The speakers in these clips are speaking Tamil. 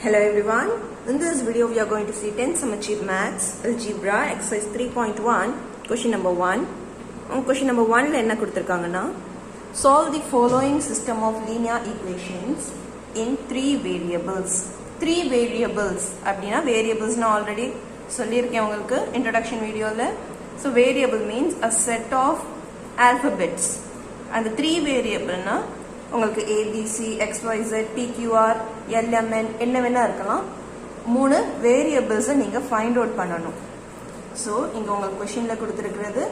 Hello everyone, in this video we are going to see 10 sum achieve maths algebra exercise 3.1 question number 1 question number 1 la enna kuduthirukanga solve the following system of linear equations in 3 variables அப்படினா variables na already சொல்லிருக்கேன் உங்களுக்கு introduction video la so variable means a set of alphabets and the 3 variable na உங்களுக்கு ABC, XYZ, PQR, LMN என்ன வேணா இருக்கலாம் மூணு வேரியபிள்ஸ் நீங்க ஃபைண்ட் அவுட் பண்ணனும் சோ இங்க உங்களுக்கு क्वेश्चनல கொடுத்திருக்கிறது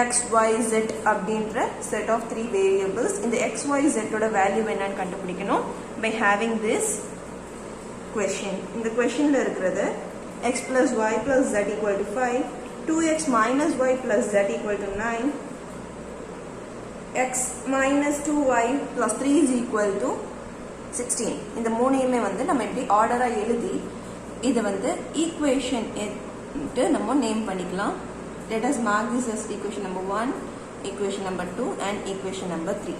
XYZ அப்படிங்கற செட் ஆஃப் 3 வேரியபிள்ஸ் இந்த XYZ ஓட வேல்யூ என்னன்னு கண்டுபிடிக்கணும் by having this question இந்த क्वेश्चनல இருக்கிறது x plus y plus z equal to 5 2x minus y plus z equal to 9 x minus 2y plus 3 is equal to 16 இந்த மூணையுமே வந்து நம்ம இப்படி ஆர்டரா எழுதி இத வந்து ஈக்குவேஷன் ட்டு நம்ம நேம் பண்ணிக்கலாம் let us mark this as equation number 1 equation number 2 and equation number 3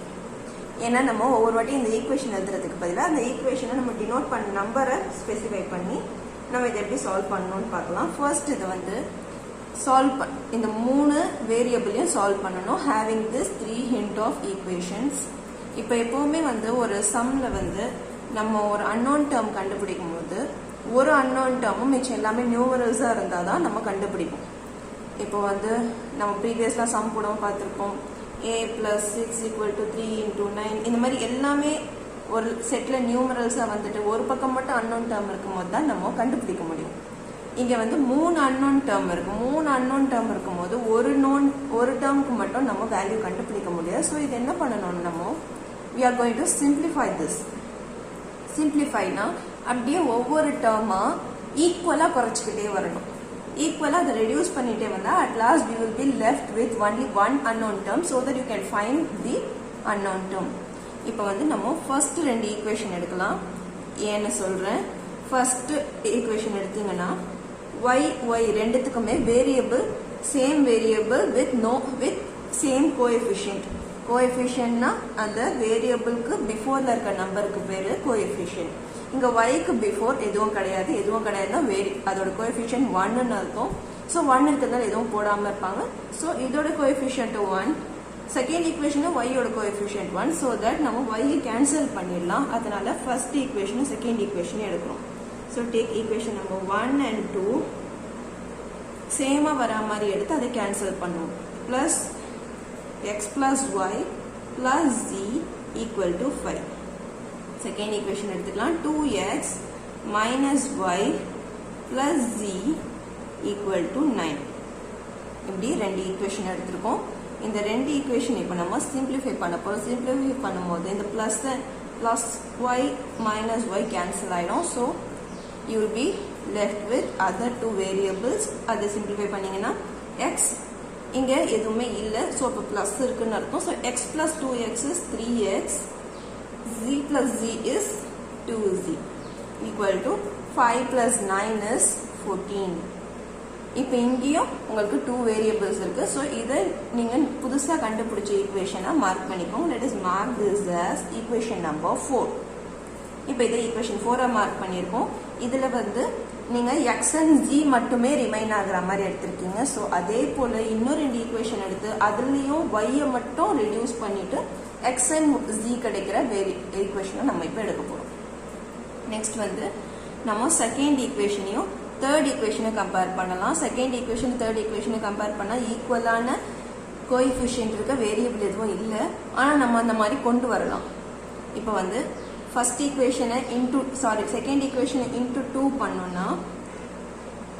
ஏன்னா நம்ம ஒவ்வொரு வாட்டி இந்த ஈக்குவேஷன் எழுதுறதுக்கு பதிலா அந்த ஈக்குவேஷனை நம்ம டினோட் பண்ண நம்பரை ஸ்பெசிஃபை பண்ணி நம்ம இத எப்படி சால்வ் பண்ணனும்னு பார்க்கலாம் ஃபர்ஸ்ட் இது வந்து solve இந்த மூணு வேரியபிளையும் சால்வ் பண்ணனும் having this 3 hint of equations இப்போ எப்பவுமே வந்து ஒரு சம்ல வந்து நம்ம ஒரு unknown term கண்டுபிடிக்கும்போது ஒரு unknown termம் மிச்சம் எல்லாமே நியூமரல்ஸா இருந்தாதான் நம்ம கண்டுபிடிப்போம் இப்போ வந்து நம்ம previously சம் கூட பார்த்திருப்போம் a plus 6 equal to 3 into 9 இந்த மாதிரி எல்லாமே ஒரு செட்ல நியூமரல்ஸா வந்துட்டு ஒரு பக்கம் மட்டும் unknown term இருக்கும்போது தான் நம்ம கண்டுபிடிக்க முடியும் இங்க வந்து மூணு unknown term இருக்கு மூணு unknown term இருக்கும்போது ஒரு டேர்ம்க்கு மட்டும் நம்ம வேல்யூ கண்டுபிடிக்க முடியாது சோ இது என்ன பண்ணனும் நம்ம we are going to simplify this simplifyனா அப்படியே ஒவ்வொரு டேர்மா ஈக்குவலா குறைச்சிட்டே வரணும் ஈக்குவலா அதை ரெடியூஸ் பண்ணிட்டே வந்தா at last we will be left with only one unknown term so that you can find the unknown term இப்போ வந்து நம்ம ஃபர்ஸ்ட் ரெண்டு ஈக்குவேஷன் எடுக்கலாம் ஏன்னு சொல்றேன் ஃபர்ஸ்ட் ஈக்குவேஷன் எடுத்தீங்கன்னா y ரெண்டுத்துக்குமே variable same variable with same கோஎஃபிஷியன்ட்னா அந்த வேரியபிளுக்கு பிஃபோர்ல இருக்க நம்பருக்கு பேரு கோஎஃபிஷியன்ட் இங்க yக்கு பிஃபோர் எதுவும் கிடையாதுன்னா அதோட கோஎஃபிஷியன்ட் 1 ன்னு அர்த்தம் சோ 1 இருக்கிறதால எதுவும் போடாம இருப்பாங்க சோ இதோட கோஎஃபிஷியன்ட் 1 செகண்ட் ஈக்குவேஷன் y ஓட கோஎஃபிஷியன்ட் 1 so that நம்ம y கேன்சல் பண்ணிடலாம் அதனால ஃபர்ஸ்ட் ஈக்குவேஷன் செகண்ட் ஈக்குவேஷன் எடுக்கிறோம் so take equation number 1 and 2 சேமா வரா மாதிரி எடுத்து அதை கேன்சல் பண்ணுவோம் plus x plus y plus z equal to 5 second equation எடுத்துக்கலாம் 2x minus y plus z equal to 9 இப்படி ரெண்டு ஈக்குவேஷன் எடுத்துருக்கோம் இந்த ரெண்டு ஈக்குவேஷன் இப்போ நம்ம சிம்பிளிஃபை பண்ண போறோம் சிம்பிளிஃபை பண்ணும்போது இந்த plus y minus y cancel ஆயிடும் so you will be left with other two variables அதை simplify பண்ணீங்கன்னா x இங்க எதுவுமே இல்ல சோ அப்ப பிளஸ் இருக்குன்னு அர்த்தம் so x plus 2x is 3x z plus z is 2z equal to 5 plus 9 is 14 இப்போ இங்கேயும் உங்களுக்கு 2 variables இருக்கு சோ இத நீங்க புதுசா கண்டுபிடிச்ச ஈக்குவேஷனை மார்க் பண்ணிக்கோங்க let us mark this as equation number 4 இப்போ இத ஈக்குவேஷன் 4 மார்க் பண்ணிருக்கோம் இதுல வந்து நீங்க x and z மட்டுமே ரிமைன் ஆகுற மாதிரி எடுத்துக்கிங்க சோ அதே போல இன்னொரு ரெண்டு ஈக்குவேஷன் எடுத்து அதுலயும் y ஐ மட்டும் ரெடியூஸ் பண்ணிட்டு x and z கிடைக்கிற ஈக்குவேஷனை நம்ம இப்போ எடுக்க போறோம் நெக்ஸ்ட் வந்து நம்ம செகண்ட் ஈக்குவேஷனையும் தேர்ட் ஈக்குவேஷனை கம்பேர் பண்ணலாம் செகண்ட் ஈக்குவேஷன் தேர்ட் ஈக்குவேஷனை கம்பேர் பண்ணா ஈக்குவலான கோஎஃபிஷியன்ட் இருக்க வேரியபிள் எதுவும் இல்ல ஆனா நம்ம அந்த மாதிரி கொண்டு வரலாம் இப்போ வந்து ஃபர்ஸ்ட் ஈக்குவேஷனை செகண்ட் ஈக்குவேஷனை இன்டு 2 பண்ணோம்னா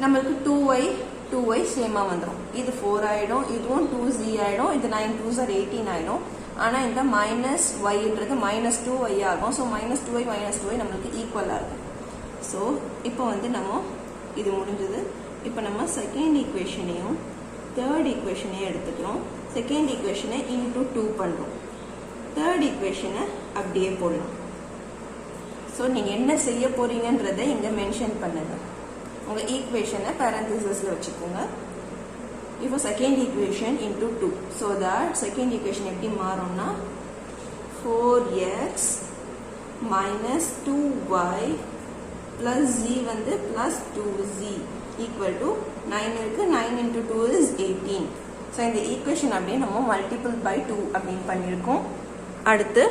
நமக்கு 2y சேமா வந்துரும் இது 4 ஆயிடும் இதுவும் 2z ஆயிடும் இது 9 2s are 18 ஆயிடும் ஆனா இந்த மைனஸ் yன்றது மைனஸ் 2y ஆகும் so minus 2y minus 2y நமக்கு ஈக்குவலா இருக்கும் சோ இப்போ வந்து நம்ம இது முடிஞ்சது இப்போ நம்ம செகண்ட் ஈக்குவேஷனையும் தேர்ட் ஈக்குவேஷனையும் எடுத்துக்கிறோம் செகண்ட் ஈக்குவேஷனை இன்டு 2 பண்றோம் தேர்ட் ஈக்குவேஷனை அப்படியே போடலாம் சோ நீங்க என்ன செய்ய போறீங்கன்றதை இங்க மென்ஷன் பண்ணுங்க உங்க ஈக்குவேஷனை parenthesisல வச்சுக்கோங்க இப்போ second equation into 2 so that second equation எப்படி மாறும்னா 4x minus 2y plus z வந்து plus 2z equal to 9 இருக்கு 9 into 2 is 18. ஸோ இந்த ஈக்குவேஷன் அப்படியே நம்ம மல்டிபிள் பை 2 அப்படின்னு பண்ணியிருக்கோம். அடுத்து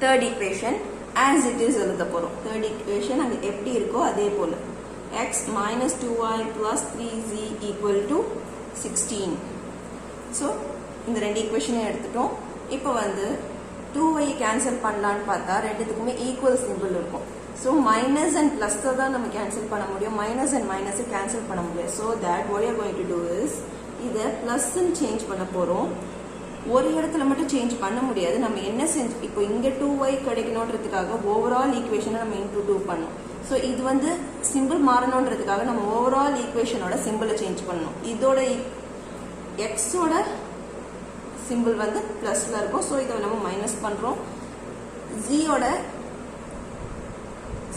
third equation as it is எழுத போகிறோம். தேர்ட் ஈக்குவேஷன் அங்கே எப்படி இருக்கோ அதே போல் x minus 2y plus 3z equal to 16. So இந்த ரெண்டு ஈக்குவேஷனையும் எடுத்துட்டோம். இப்போ வந்து 2y கேன்சல் பண்ணலான்னு பார்த்தா ரெண்டுத்துக்குமே ஈக்குவல் சிம்பிள் இருக்கும். ஸோ மைனஸ் அண்ட் ப்ளஸ் தான் நம்ம கேன்சல் பண்ண முடியும். மைனஸ் அண்ட் மைனஸை கேன்சல் பண்ண முடியாது. So that what you are going to do is இதை ப்ளஸ்ன்னு சேஞ்ச் பண்ண போகிறோம். ஒரு இடத்துல மட்டும் சேஞ்ச் பண்ண முடியாது. நம்ம என்ன செஞ்சு இப்போ இங்கே 2y கிடைக்கணுன்றதுக்காக ஓவரால் ஈக்குவேஷனை நம்ம இன்டூ 2 பண்ணோம். ஸோ இது வந்து சிம்பிள் மாறணுன்றதுக்காக நம்ம ஓவரால் ஈக்குவேஷனோட சிம்பிளை சேஞ்ச் பண்ணணும். இதோட எக்ஸோட சிம்பிள் வந்து ப்ளஸ்ல இருக்கும். ஸோ இதை நம்ம மைனஸ் பண்ணுறோம். ஜியோட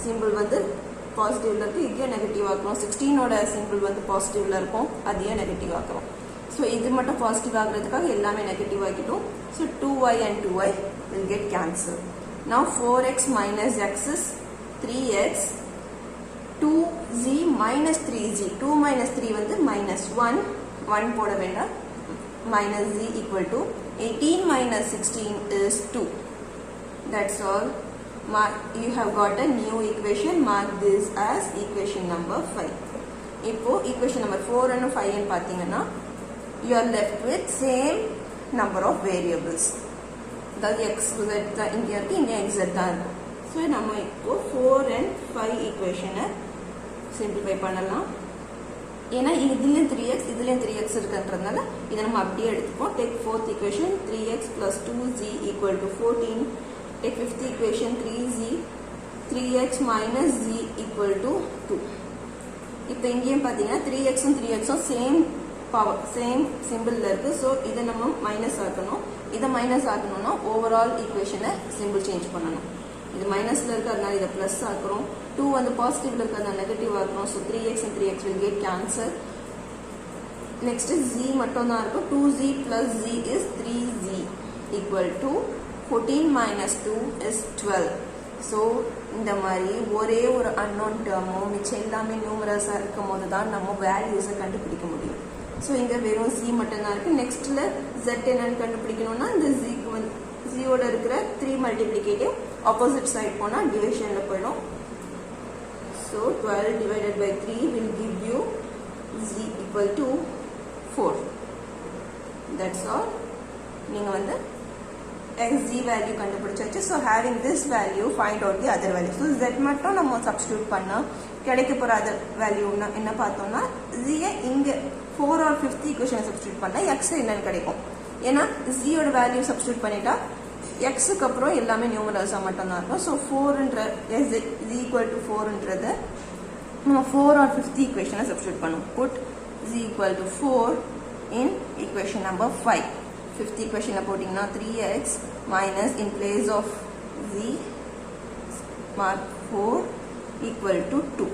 சிம்பிள் வந்து பாசிட்டிவ்ல இருக்கு, இதையும் நெகட்டிவ் ஆக்குறோம். 16ஓட சிம்பிள் வந்து பாசிட்டிவ்ல இருக்கும், அதையும் நெகட்டிவ் ஆக்குறோம். ஸோ இது மட்டும் பாசிட்டிவ் ஆகுறதுக்காக எல்லாமே நெகட்டிவ் ஆக்கிட்டோம். So 2y and 2y will get cancelled. Now 4x minus x is 3x, 2z minus 3z, 2 minus 3 வந்து minus 1, 1 போட வேண்டாம், minus z equal to 18 minus 16 is 2. That's all. You have got a new equation. Mark this as equation number 5. இப்போ equation number 4 and 5 ன்னு பார்த்தீங்கன்னா you are left with same number of variables. அதாவது x z தான் இங்கே இருக்கு, இங்கே x z தான் இருக்கும். ஸோ நம்ம இப்போ 4 and 5 ஈக்குவேஷனை சிம்பிளிஃபை பண்ணலாம். ஏன்னா இதுலேயும் 3x இதுலேயும் 3x இருக்குன்றதுனால இதை நம்ம அப்படியே எடுத்துப்போம். Take fourth equation 3x plus 2z equal to 14. Take fifth equation 3x minus z equal to 2. இப்போ இங்கேயும் பார்த்தீங்கன்னா 3xம் 3xம் சேம் பவர் சேம் சிம்பிளில் இருக்குது. ஸோ இதை நம்ம மைனஸ் ஆக்கணும். இதை மைனஸ் ஆக்கணும்னா ஓவரால் ஈக்குவேஷனை சிம்பிள் சேஞ்ச் பண்ணணும். இது மைனஸில் இருக்குது, அதனால இதை ப்ளஸ் ஆக்குறோம். 2 வந்து பாசிட்டிவ்ல இருக்குது, அதனால நெகட்டிவ் ஆக்குறோம். So 3x and 3x will get cancel. Next z மட்டும் தான் இருக்கும். 2z plus z is 3z equal to 14 minus 2 is 12. So இந்த மாதிரி ஒரே ஒரு அன்னோன் டேர்மோ மிச்சம் எல்லாமே நியூமரஸாக இருக்கும் போது தான் நம்ம வேல்யூஸை கண்டுபிடிக்க முடியும். ஸோ இங்கே வெறும் z மட்டும்தான் இருக்குது. நெக்ஸ்ட்டில் z என்னன்னு கண்டுபிடிக்கணும்னா இந்த ஜிக்கு வந்து ஜியோட இருக்கிற 3 மல்டிப்ளிகேட்டிவ் ஆப்போசிட் சைட் போனால் டிவிஷனில் போயிடும். So 12 divided by 3 will give you z equal to 4. That's all. நீங்கள் வந்து xz வேல்யூ கண்டுபிடிச்சாச்சு. So having this value find out the other value. So z மட்டும் நம்ம சப்ஸ்டியூட் பண்ணால் கிடைக்க போகிற அதர் வேல்யூன்னா என்ன பார்த்தோம்னா ஜியை இங்கே 4 or 5th ஈக்குவேஷனை சப்ஸ்டியூட் பண்ணால் எக்ஸ் என்னன்னு கிடைக்கும். ஏன்னா ஜியோட வேல்யூ சப்ஸ்டியூட் பண்ணிட்டா எக்ஸுக்கு அப்புறம் எல்லாமே நியூமரல்ஸாக மட்டும்தான் இருக்கும். ஸோ 4ன்ற z equal to 4ன்றது நம்ம 4 or 5th ஈக்குவேஷனை சப்ஸ்டியூட் பண்ணும். Put z equal to 4 in equation number 5. 5th equation போட்டிங்கன்னா 3x minus in place of z mark 4 equal to 2.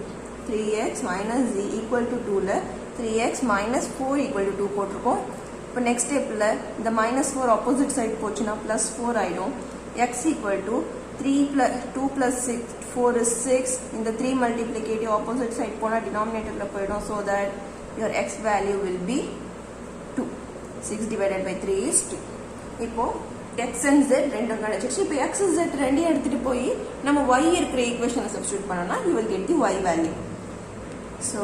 3x minus z equal to 2ல 3x minus 4 equal to 2 போட்டிருக்கோம். இப்போ நெக்ஸ்ட் ஸ்டெப்பில் இந்த minus 4 ஆப்போசிட் சைட் போச்சுன்னா plus 4 ஆகிடும். x equal to 2 plus 6 4 is 6. இந்த 3 மல்டிப்ளிகேட்டிவ் ஆப்போசிட் சைட் போனால் டினாமினேட்டரில் போயிடும். So that your x value will be 2. 6 divided by 3 is 2. இப்போ x and z ரெண்டும் கிடைச்சிருச்சு. இப்போ x and z ரெண்டையும் எடுத்துகிட்டு போய் நம்ம y இருக்கிற ஈக்குவேஷனை சப்ஸ்டியூட் பண்ணோம்னா you will get the y value. So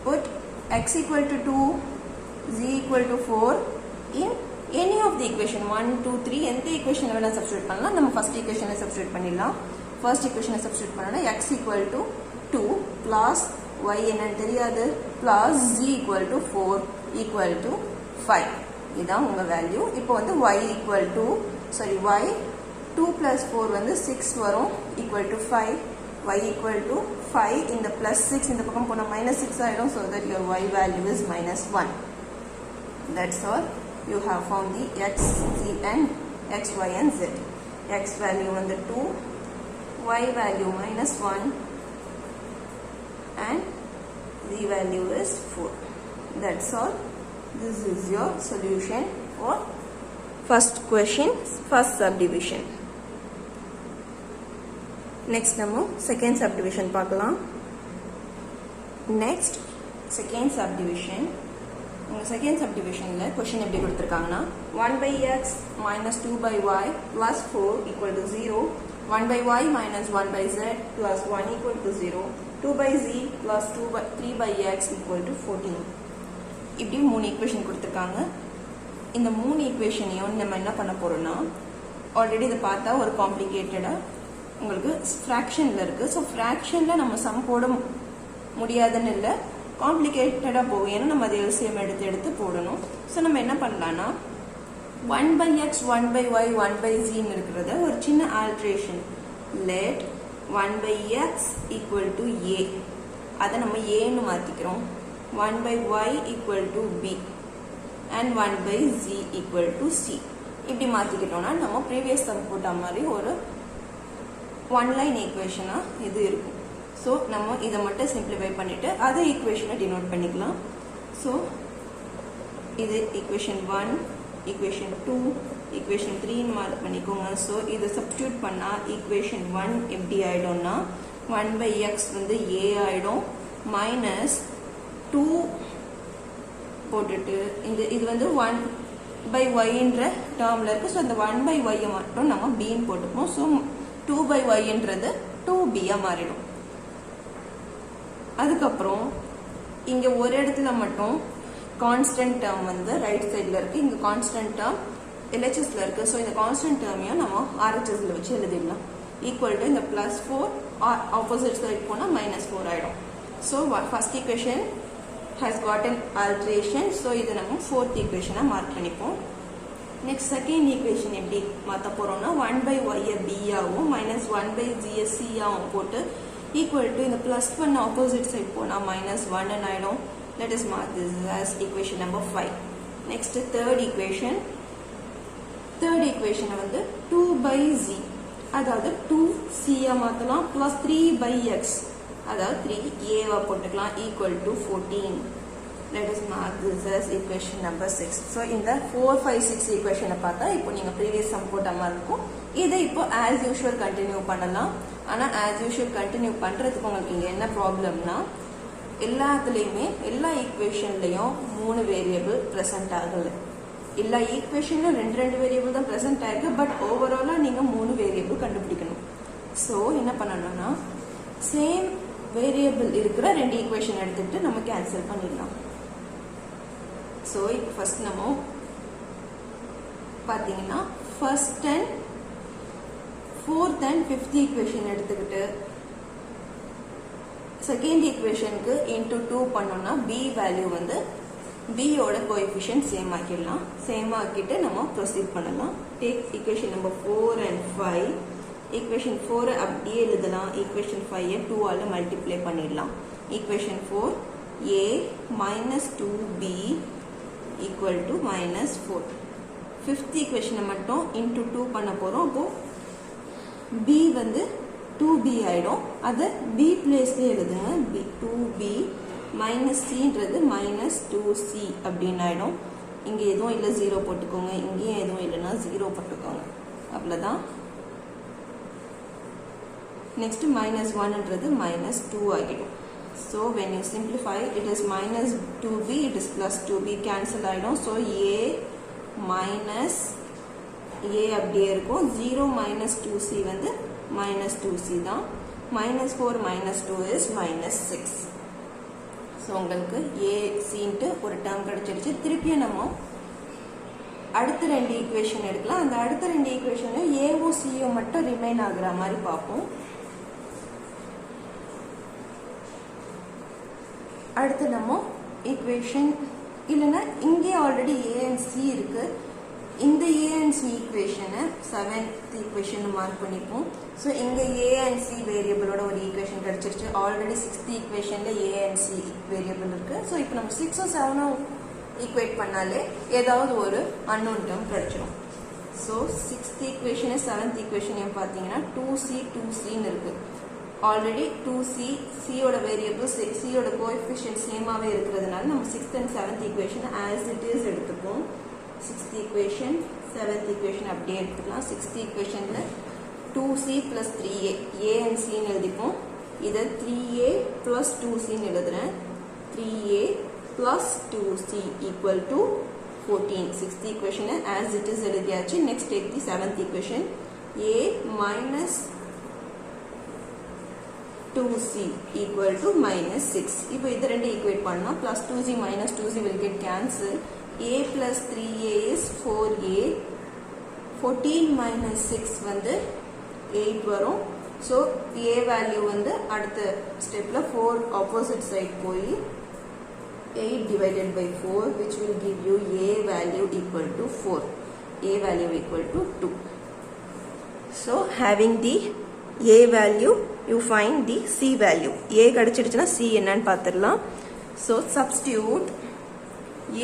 put x equal to 2, z equal to 4 in any of the equation 1, 2, 3 எந்த ஈக்குவேஷனை வேணால் சப்ஸ்டியூட் பண்ணலாம். நம்ம ஃபர்ஸ்ட் ஈக்குவேஷனை சப்ஸ்டியூட் பண்ணிடலாம். ஃபர்ஸ்ட் ஈக்குவேஷனை சப்ஸ்டியூட் பண்ணோம்னா x equal to 2 plus y என்னன்னு தெரியாது plus z equal to 4 equal to 5. இதுதான் உங்க வேல்யூ. இப்போ வந்து y equal to y 2 plus 4 வந்து 6 வரும் equal to 5. y equal to 5 இந்த plus 6 இந்த பக்கம் போனா minus 6 ஆயிடும். So that your y value is minus 1. That's all. You have found the x, z and x, y and z. X value வந்து 2, y value minus 1 and z value is 4. That's all. This is your solution for first question, first subdivision. Next நம்ம செகண்ட் சப்டிவிஷன் பார்க்கலாம். Next second subdivision. உங்கள் செகண்ட் சப்டிவிஷனில் கொஷின் எப்படி கொடுத்துருக்காங்கன்னா 1/x minus 2/y plus 4 equal to 0, 1/y minus 1/z plus 1 equal to 0, 2/z plus 3/x equal to 14. இப்படி 3 ஈக்குவேஷன் கொடுத்துருக்காங்க. இந்த 3 ஈக்குவேஷனையும் நம்ம என்ன பண்ண போகிறோம்னா, ஆல்ரெடி இதை பார்த்தா ஒரு காம்ப்ளிகேட்டடாக உங்களுக்கு ஃப்ராக்ஷனில் இருக்குது. ஸோ ஃப்ராக்ஷனில் நம்ம சம் போட முடியாதுன்னு இல்லை, காம்ப்ளிகேட்டடாக போகும். ஏன்னா நம்ம அதை எல்சிஎம் எடுத்து போடணும். ஸோ நம்ம என்ன பண்ணலான்னா 1/x 1/y 1/zன்னு இருக்கிறத ஒரு சின்ன alteration, let 1/x equal to a, அதை நம்ம ஏன்னு மாற்றிக்கிறோம். 1/y equal to b and 1/z equal to c. இப்படி மாற்றிக்கிட்டோம்னா நம்ம ப்ரீவியஸ் சம் போட்ட மாதிரி ஒரு ஒன் லைன் ஈக்குவேஷனாக இது இருக்கும். ஸோ நம்ம இதை மட்டும் சிம்பிளிஃபை பண்ணிவிட்டு அதை ஈக்குவேஷனை டினோட் பண்ணிக்கலாம். ஸோ இது ஈக்குவேஷன் 1, ஈக்குவேஷன் 2, ஈக்குவேஷன் 3ன்னு மார்க் பண்ணிக்கோங்க. ஸோ இதை சப்ஸ்டியூட் பண்ணால் ஈக்குவேஷன் 1 எப்படி ஆகிடும்னா 1/x வந்து a ஆகிடும், மைனஸ் 2 போட்டுட்டு இது வந்து 1/yன்ற டேர்மில் இருக்குது. ஸோ இந்த 1/y மட்டும் நம்ம bன்னு போட்டுப்போம். ஸோ 2/yன்றது 2bயாக மாறிடும். அதுக்கப்புறம் இங்கே ஒரு இடத்துல மட்டும் கான்ஸ்டன்ட் டேர்ம் வந்து ரைட் சைடில் இருக்குது, இங்கே கான்ஸ்டன்ட் டேர்ம் எல்ஹெச்எஸில் இருக்குது. ஸோ இந்த கான்ஸ்டன்ட் டேர்மையும் நம்ம ஆர்ஹெச்எஸில் வச்சு எழுதிடலாம். ஈக்குவல் டு இந்த +4 ஆப்போசிட் சைட் போனால் -4 ஆகிடும். So first equation has got an alteration. So இதை நம்ம ஃபோர்த் ஈக்குவேஷனாக மார்க் பண்ணிப்போம். நெக்ஸ்ட் செகண்ட் ஈக்குவேஷன் எப்படி மாற்ற போகிறோம்னா 1/y b ஆகவும் -1/z c ஆகவும் போட்டு ஈக்குவல் டு இந்த +1 ஆப்போசிட் சைட் போனால் -1 ஆகிடும். Let us mark this as equation number 5. Next third equation. Third equation வந்து 2/z, அதாவது 2c மாற்றலாம், plus 3/x, அதாவது 3a போட்டுக்கலாம், equal to 14. Let us mark this as equation number 6. So இந்த 4, 5, 6 equation பார்த்தா இப்போ நீங்கள் previous sum போட்ட மாதிரி இருக்கும். இதை இப்போ as usual continue பண்ணலாம். ஆனால் as usual continue பண்ணுறதுக்கு உங்களுக்கு இங்கே என்ன ப்ராப்ளம்னா, எல்லாத்துலேயுமே எல்லா ஈக்குவேஷன்லையும் 3 வேரியபிள் ப்ரெசென்ட் ஆகலை. எல்லா ஈக்குவேஷன்லையும் 2 வேரியபிள் தான் ப்ரெசென்ட் ஆகிருக்கு. பட் ஓவராலாக நீங்கள் 3 வேரியபிள் கண்டுபிடிக்கணும். ஸோ என்ன பண்ணணும்னா சேம் வேரியபிள் இருக்கிற 2 ஈக்குவேஷன் எடுத்துக்கிட்டு நம்ம கேன்சல் பண்ணிடலாம். ஸோ இப்போ ஃபர்ஸ்ட் நம்ம பார்த்தீங்கன்னா first and fourth and fifth equation எடுத்துக்கிட்டு செகண்ட் ஈக்குவேஷனுக்கு இன்டூ 2 பண்ணோம்னா b வேல்யூ வந்து bயோட கோஎஃபிஷியன்ட் சேம் ஆக்கிடலாம். சேம் ஆக்கிட்டு நம்ம ப்ரொசீட் பண்ணலாம். Take equation number 4 and 5. Equation 4 அப்படியே எழுதலாம். ஈக்குவேஷன் 5 2ஆல் மல்டிப்ளை பண்ணிடலாம். Equation 4 a minus 2b equal to -4. Fifth ஈக்குவேஷனை மட்டும் இன்டூ 2 பண்ண போகிறோம். அப்போது b வந்து 2b ஆகிடும். அதை b பிளேஸ்லேயே எழுதுங்க. 2b மைனஸ் சின்றது -2c அப்படின்னு ஆகிடும். இங்கே எதுவும் இல்லை 0 போட்டுக்கோங்க, இங்கேயும் எதுவும் இல்லைன்னா 0 போட்டுக்கோங்க. அவ்வளோதான். நெக்ஸ்ட் -1ன்றது -2 ஆகிடும். So when you simplify it is -2b, it is +2b cancel ஆகிடும். ஸோ a மைனஸ் a அப்படியே இருக்கும். 0 -2c வந்து -2c தான். -4 -2 is -6. ஸோ உங்களுக்கு ஏசின்ட்டு ஒரு டேர்ம் கிடச்சிருச்சு. திருப்பியும் நம்ம அடுத்த 2 ஈக்குவேஷன் எடுக்கலாம். அந்த அடுத்த 2 ஈக்குவேஷனையும் ஏஓ சிஓ மட்டும் ரிமைன் ஆகுற மாதிரி பார்ப்போம். அடுத்து நம்ம ஈக்குவேஷன் இல்லைன்னா இங்கே ஆல்ரெடி ஏ அண்ட் சி இருக்கு. இந்த ஏ அண்ட் சி ஈக்குவேஷனை 7th ஈக்குவேஷன் மார்க் பண்ணிப்போம். ஸோ இங்கே ஏ அண்ட் சி வேரியபிளோட ஒரு ஈக்குவேஷன் கிடச்சிருச்சு. ஆல்ரெடி 6th ஈக்குவேஷனில் ஏ அண்ட் சி வேரியபிள் இருக்குது. ஸோ இப்போ நம்ம 6 or 7 ஈக்குவேட் பண்ணாலே ஏதாவது ஒரு அன்னோன் டேர்ம் கிடச்சிடும். ஸோ 6th ஈக்குவேஷனு 7th ஈக்குவேஷனையும் பார்த்தீங்கன்னா 2c 2cன்னு இருக்குது. ஆல்ரெடி 2c சியோட வேரியபிள் சியோட கோஎஃபிஷியன்ட் சேமாகவே இருக்கிறதுனால நம்ம 6th and 7th ஈக்குவேஷனை ஆஸ் இட் இஸ் எடுத்துப்போம். 6th ஈக்குவேஷன் 7th ஈக்குவேஷன் அப்படியே எடுத்துக்கலாம். 6th ஈக்குவேஷனில் 2c plus 3a a and c னு எழுதிப்போம் இத 3a plus 2c னு எழுதுறேன் 3a plus 2c equal to 14 sixth equation as it is எழுதியாச்சு next take the seventh equation a minus 2c equal to minus 6 இப்போ இது ரெண்டு equate பண்ணா plus 2c minus 2c will get cancel a plus 3a is 4a 14 minus 6 வந்து 8 வரும் so a value வந்து அடுத்த ஸ்டெப்ல 4 opposite side போய் 8 divided by 4 which will give you a value equal to 4 a value equal to 2 so having the a value you find the c value a கடிச்சிடுச்சுனா c என்னன்னு பார்த்திரலாம் so substitute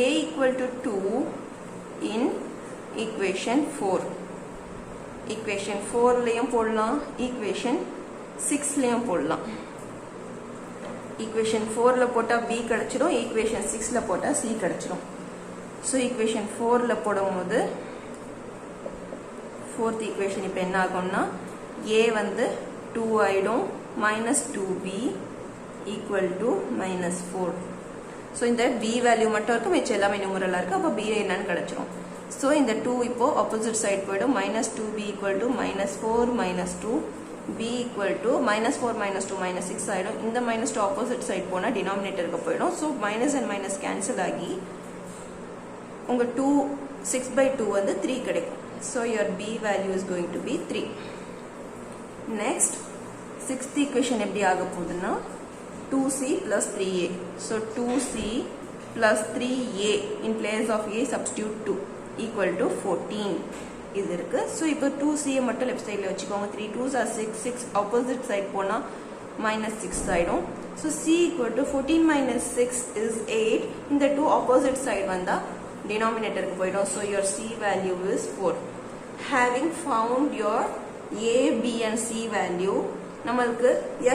a equal to 2 in equation 4 equation 4 லையும் போடலாம் equation 6 லையும் போடலாம் equation 4 ல போட்டா b கிடைச்சிடும் equation 6 ல போட்டா c கிடைச்சிடும் so equation 4 ல போடும்போது fourth equation இப்போ என்ன ஆகும்னா a வந்து 2 ஆயிடும் minus 2b equal to minus 4 so இந்த b value மட்டும் இருக்கு மிச்சம் எல்லாமே நியூமரலா இருக்கு அப்ப b என்னன்னு கிடைச்சிரும் so இந்த 2 இப்போ opposite side போய்டும் minus 2b equal to minus 4 minus 2 b equal to minus 4 minus 2 minus 6 ஆயிடும் இந்த minus 2 opposite side போனா denominatorக்கு போய்டும் so minus and minus cancel ஆகி உங்க 2 6 by 2 வந்து 3 கிடைக்கும் so your b value is going to be 3 next sixth equation எப்படி ஆக போகுதுன்னா 2c plus 3a so 2c plus 3a in place of a substitute 2 equal to 14 இது இருக்கு so இப்போ 2c மட்டும் left sideல வெச்சுக்கோங்க 3 2s are 6 6 opposite side போனா minus 6 ஆயிடும் so c equal to 14 minus 6 is 8 இந்த 2 opposite side வந்தா denominatorக்கு போய்டும் so your c value is 4 having found your a b and c value நமக்கு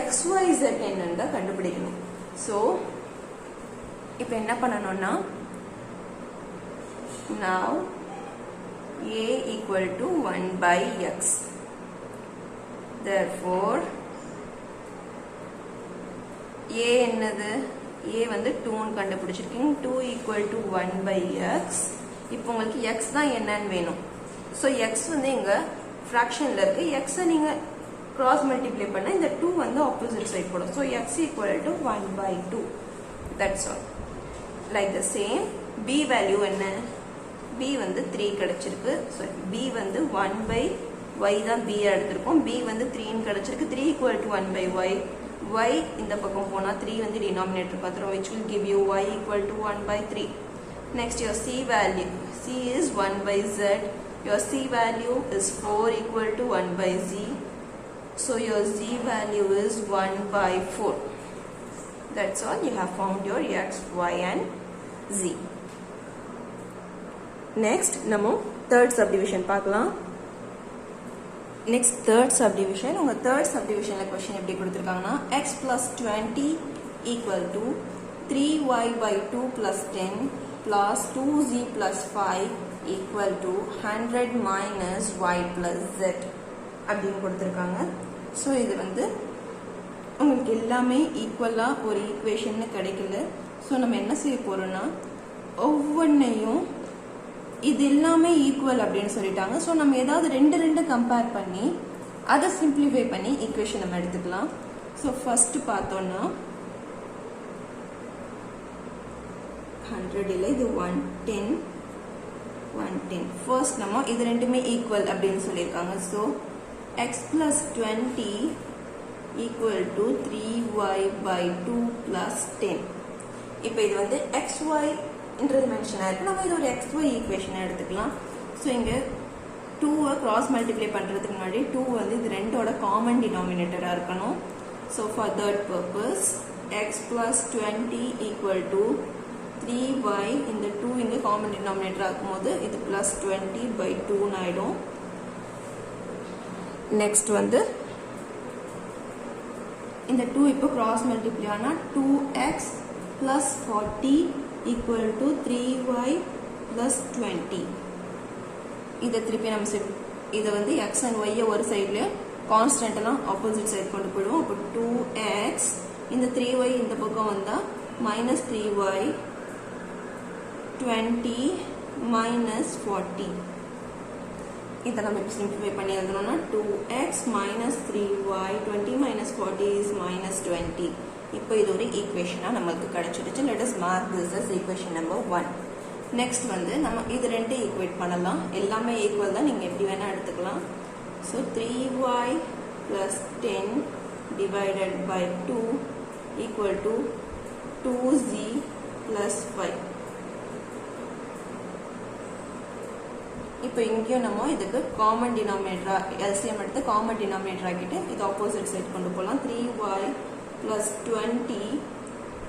xyz என்னன்னு கண்டுபிடிக்கணும் so இப்போ என்ன பண்ணனும்னா now a equal to 1 by x therefore a என்னது a வந்து 2 ன்னு கண்டுபிடிச்சிருக்கீங்க 2 equal to 1 by x இப்போ உங்களுக்கு x தான் என்னன்னு வேணும் so x வந்து இங்க fractionல இருக்கு x நீங்க cross multiply பண்ணா இந்த 2 வந்து opposite side போடும் so x equal to 1 by 2 that's all like the same b value என்ன b வந்து 3 கிடைச்சிருக்கு so b வந்து 1 by y தான் b எடுத்துறோம் b வந்து 3 ன்னு கிடைச்சிருக்கு 3 equal to 1 by y y இந்த பக்கம் போனா 3 வந்து denominator பாத்துறோம் which will give you y equal to 1 by 3 next your c value c is 1 by z your c value is 4 equal to 1 by z so your z value is 1 by 4 that's all you have found your x y and z next நம்ம third subdivision பார்க்கலாம் next third subdivision உங்க third subdivisionல question எப்படி கொடுத்திருக்காங்கன்னா x plus 20 equal to 3y by 2 plus 10 plus 2z plus 5 equal to 100 minus y plus z அப்படின்னு கொடுத்திருக்காங்க so இது வந்து உங்களுக்கு எல்லாமே ஈக்குவலா ஒரு ஈக்குவேஷன் கிடைக்கல so நம்ம என்ன செய்ய போறோம்னா ஒவ்வொண்ணையும் இது எல்லாமே ஈக்குவல் அப்படினு சொல்லிட்டாங்க சோ நம்ம ஏதாவது ரெண்டு கம்பேர் பண்ணி அத சிம்பிளிஃபை பண்ணி ஈக்குவேஷன் நம்ம எடுத்துக்கலாம் சோ ஃபர்ஸ்ட் பார்த்தோம்னா 100 இல்ல இது 110 ஃபர்ஸ்ட் நம்ம இது ரெண்டுமே ஈக்குவல் அப்படினு சொல்லிருக்காங்க so x plus 20 equal to 3y by 2 plus 10 இப்போ இது வந்து xy இன்றது மென்ஷன் ஆயிருக்கு நம்ம இது ஒரு xy ஈக்குவேஷன் எடுத்துக்கலாம் சோ இங்க 2 cross multiply பண்றதுக்கு முன்னாடி 2 வந்து இது ரெண்டோட காமன் டினாமினேட்டரா இருக்கணும் so for that purpose x plus 20 equal to 3y இந்த 2 இங்க காமன் டினாமினேட்டரா இருக்கும்போது இது plus 20 by 2 ன்னு ஆயிடும் நெக்ஸ்ட் வந்து இந்த 2 இப்போ cross multiply ஆனா 2x plus 40 equal to 3y plus 20 இத திருப்பி நம்ம இத வந்து x and y ஒரு சைடுல கான்ஸ்டன்ட் எல்லாம் ஆப்போசிட் சைடு கொண்டு போயிடுவோம். அப்போ 2x இந்த 3y இந்த பக்கம் வந்தா minus 3y 20 minus 40. இதை நம்ம இப்படி சிம்பிளிஃபை பண்ணி எழுதணும்னா 2x minus 3y 20 minus 40 is minus 20. இப்போ இது ஒரு ஈக்குவேஷனா நமக்கு கிடைச்சிடுச்சு. let us mark this as equation number 1. Next வந்து நம்ம இது ரெண்டு ஈக்குவேட் பண்ணலாம். எல்லாமே ஈக்குவல் தான், நீங்க எப்படி வேணா எடுத்துக்கலாம். so 3y plus 10 divided by 2 equal to 2z plus 5. இப்போ இங்கேயும் நம்ம இதுக்கு காமன் டினாமினேட்டர் எல்சிஎம் எடுத்து காமன் டினாமினேட்டர் ஆக்கிட்டு இது ஆப்போசிட் சைட் கொண்டு போகலாம். 3y plus 20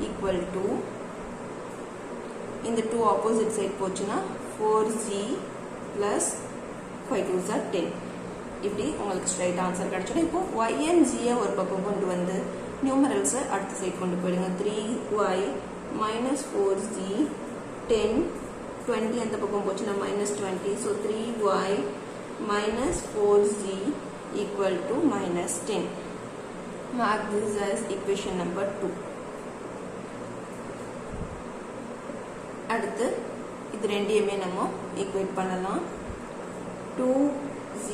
equal to இந்த 2 ஆப்போசிட் சைட் போச்சுன்னா 4z plus 5 2s are 10. இப்படி உங்களுக்கு ஸ்ட்ரைட் ஆன்சர் கிடைச்சிடும். இப்போ y and z ஒரு பக்கம் கொண்டு வந்து நியூமரல்ஸை அடுத்த சைட் கொண்டு போயிடுங்க. 3y minus 4z 10 20 அந்த பக்கம் போச்சுன்னா minus 20. so 3y minus 4z equal to minus 10. mark this as equation number 2. அடுத்து இது ரெண்டையுமே நம்ம ஈக்குவேட் பண்ணலாம். 2z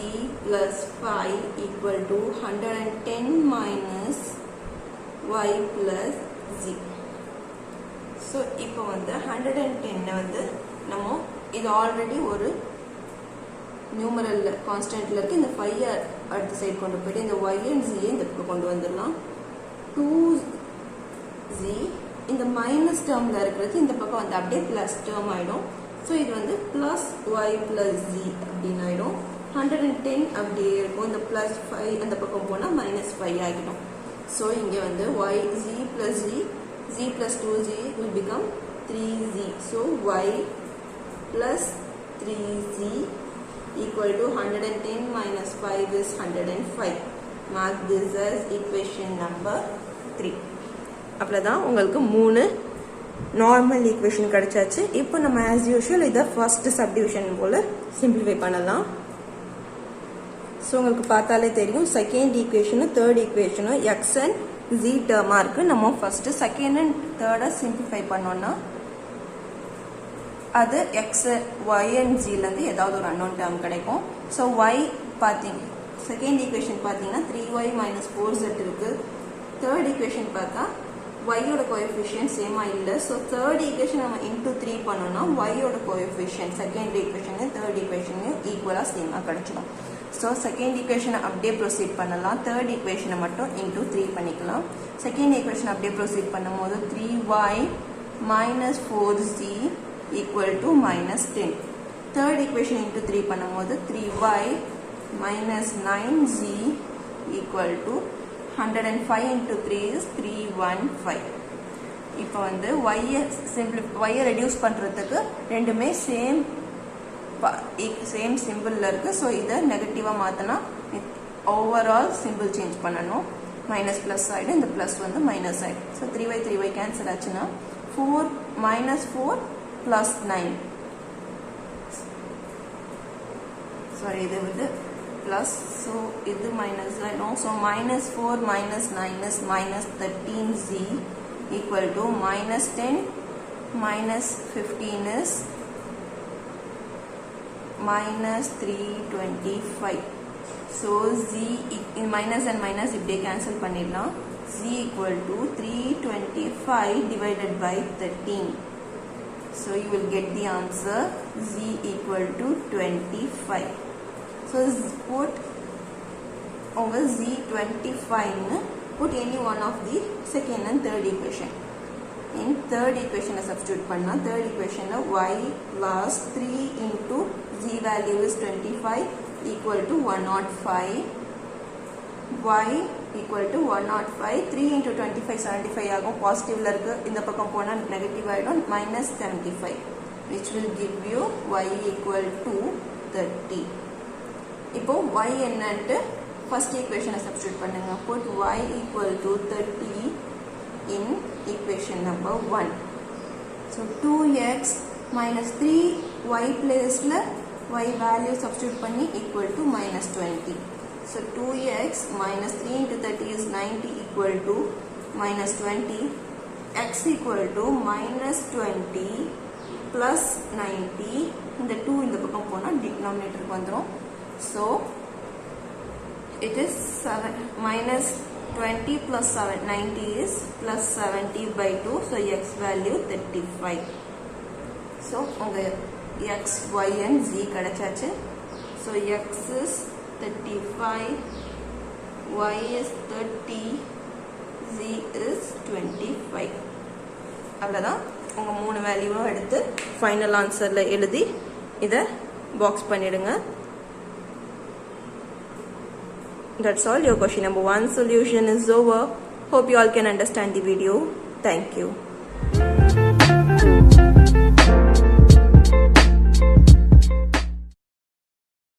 plus 5 equal to 110 minus y plus z. so இப்போ வந்து 110 வந்து நம்ம இது ஆல்ரெடி ஒரு நியூமரல் கான்ஸ்டன்ட்ல இருக்கு. இந்த 5 அடுத்த சைடு கொண்டு போயிட்டு இந்த y and z இந்த பக்கம் கொண்டு வந்துடலாம். 2z இந்த மைனஸ் டேர்ம்ல இருக்கிறது இந்த பக்கம் வந்து அப்படியே பிளஸ் டேர்ம் ஆயிடும். ஸோ இது வந்து பிளஸ் y plus z அப்படின்னு ஆயிடும். 110 அப்படியே இருக்கும். இந்த பிளஸ் 5 அந்த பக்கம் போனா minus 5 ஆகிடும். ஸோ இங்க வந்து y z plus z plus 2z will become 3z. so y plus 3z equal to 110 minus 5 is 105. mark this as equation number 3. அவ்வளவுதான், உங்களுக்கு 3 நார்மல் ஈக்குவேஷன் கிடைச்சாச்சு. இப்போ நம்ம as usual இதை ஃபர்ஸ்ட் சப்டிவிஷன் போல சிம்பிளிஃபை பண்ணலாம். ஸோ உங்களுக்கு பார்த்தாலே தெரியும் செகண்ட் ஈக்குவேஷனும் தேர்ட் ஈக்குவேஷனும் x and z டேர்மா இருக்கு. நம்ம ஃபர்ஸ்ட் செகண்ட் அண்ட் தேர்டை சிம்பிளிஃபை பண்ணோம்னா அது x y and z இருந்து ஏதாவது ஒரு அன்னோன் டேர்ம் கிடைக்கும். ஸோ y பார்த்தீங்க செகண்ட் ஈக்குவேஷன் பார்த்தீங்கன்னா 3y minus 4z இருக்கு. தேர்ட் ஈக்குவேஷன் பார்த்தா y ஓட கோஎஃபிஷியன்ட் சேமா இல்லை. ஸோ தேர்ட் ஈக்குவேஷன் நம்ம இன்டூ 3 பண்ணோம்னா y ஓட கோஎஃபிஷியன்ட் செகண்ட் ஈக்குவேஷன் தேர்ட் ஈக்குவேஷனையும் ஈக்குவலாக சேமாக கிடைச்சிடும். ஸோ செகண்ட் ஈக்குவேஷனை அப்படியே ப்ரொசீட் பண்ணலாம். தேர்ட் ஈக்குவேஷனை மட்டும் இன்டூ 3 பண்ணிக்கலாம். செகண்ட் ஈக்குவேஷன் அப்படியே ப்ரொசீட் பண்ணும் போது 3y minus 4z equal to minus 10. third equation into 3 பண்ணும்போது 3y minus 9z equal to 105 into 3 is 315. இப்போ வந்து y reduce பண்றதுக்கு ரெண்டுமே சேம் சிம்பிள்ல இருக்கு. ஸோ இதை நெகட்டிவா மாத்தினா ஓவரால் சிம்பிள் சேஞ்ச் பண்ணணும். மைனஸ் பிளஸ் ஆயிடும், இந்த பிளஸ் வந்து மைனஸ் ஆயிடும். ஸோ 3y கேன்சல் ஆச்சுன்னா 4 minus 4 plus 9. Sorry, இது வந்து plus, so இது minus ஆயிடும். So minus 4 minus 9 is minus 13z equal to minus 10 minus 15 is minus 325. So z in minus and minus இப்படியே cancel பண்ணிடலாம். z equal to 325 divided by 13. So you will get the answer z equal to 25. So put over z 25, put any one of the second and third equation. In third equation substitute panna, third equation y plus 3 into z value is 25 equal to 105. y equal to 105. 3 into 25 75 ஆகும். பாசிட்டிவ் ல இருக்கு, இந்த பக்கம் போனா நெகட்டிவ் ஆயிடும். minus 75 which will give you y equal to 30. இப்போ y என்னன்னு first equation substitute பண்ணுங்க. put y equal to 30 in equation number 1. so 2x minus 3y place ல y value substitute பண்ணி equal to minus 20. So 2x minus 3 into 30 is 90 equal to minus 20. X equal to minus 20 plus 90. In the 2 in the denominator vandrum. So it is 7 minus 20 plus 7, 90 is plus 70 by 2. So x value 35. So x, y and z kadachachu. So x is 35, y is 30, z is 25. அவ்வளவுதான். உங்க மூணு வேல்யூவும் எடுத்து ஃபைனல் ஆன்சர்ல எழுதி இத பாக்ஸ் பண்ணிடுங்க. That's all. Your question number 1 solution is over. Hope you all can understand the video. Thank you.